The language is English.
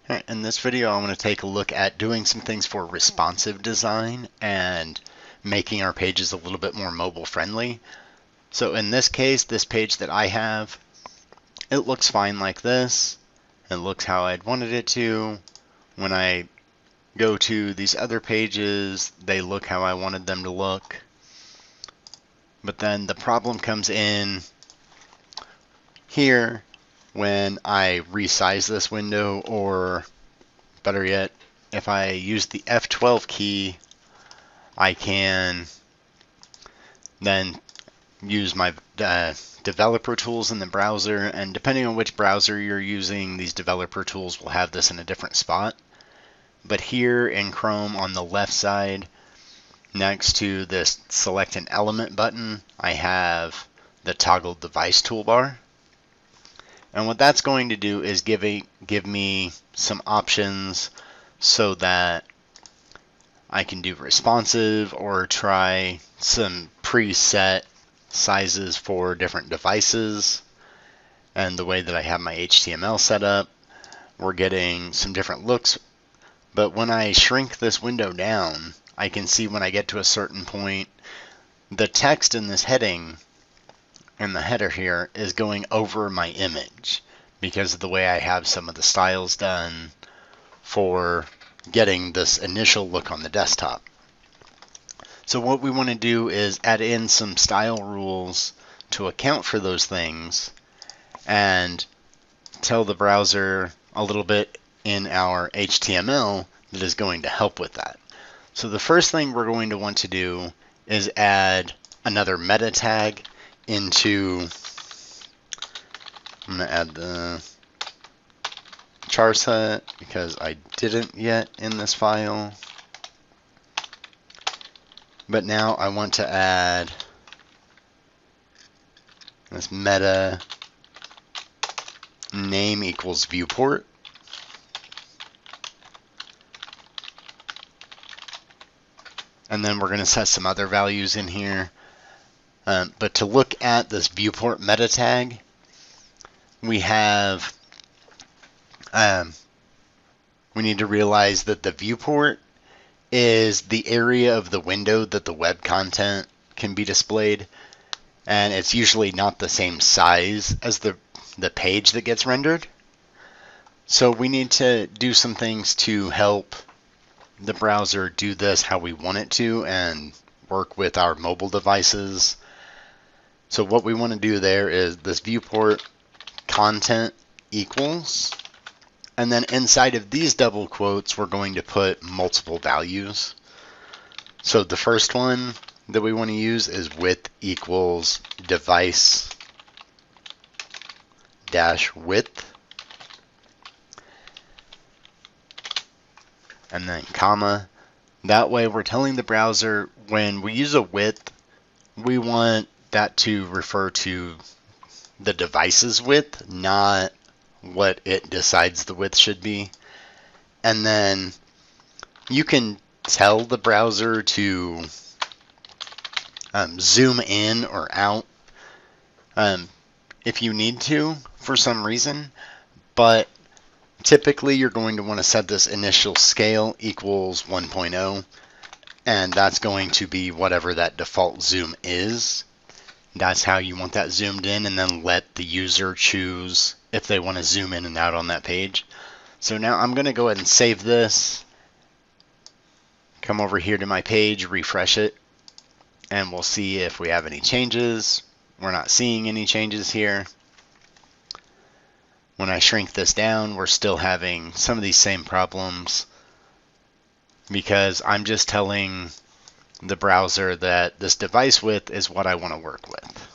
Alright, in this video I want to take a look at doing some things for responsive design and making our pages a little bit more mobile friendly. So in this case, this page that I have, it looks fine like this. It looks how I'd wanted it to. When I go to these other pages, they look how I wanted them to look. But then the problem comes in here when I resize this window, or better yet, if I use the F12 key, I can then use my developer tools in the browser, and depending on which browser you're using, these developer tools will have this in a different spot. But here in Chrome on the left side, next to this select an element button, I have the toggle device toolbar. And what that's going to do is give me some options so that I can do responsive or try some preset sizes for different devices. And the way that I have my HTML set up, we're getting some different looks. But when I shrink this window down, I can see when I get to a certain point, the text in this heading and the header here is going over my image because of the way I have some of the styles done for getting this initial look on the desktop. So what we want to do is add in some style rules to account for those things and tell the browser a little bit in our HTML that is going to help with that. So the first thing we're going to want to do is add another meta tag into, I'm going to add the char set because I didn't yet in this file. But now I want to add this meta name equals viewport. And then we're going to set some other values in here. But to look at this viewport meta tag, we have, we need to realize that the viewport is the area of the window that the web content can be displayed. And it's usually not the same size as the page that gets rendered. So we need to do some things to help the browser do this how we want it to and work with our mobile devices. So what we want to do there is this viewport content equals, and then inside of these double quotes we're going to put multiple values. So the first one that we want to use is width equals device dash width, and then comma. That way we're telling the browser when we use a width, we want that to refer to the device's width, not what it decides the width should be. And then you can tell the browser to zoom in or out if you need to for some reason, but typically you're going to want to set this initial scale equals 1.0, and that's going to be whatever that default zoom is. That's how you want that zoomed in, and then let the user choose if they want to zoom in and out on that page. So now I'm going to go ahead and save this, come over here to my page, refresh it, and we'll see if we have any changes. We're not seeing any changes here. When I shrink this down, we're still having some of these same problems because I'm just telling the browser that this device width is what I want to work with.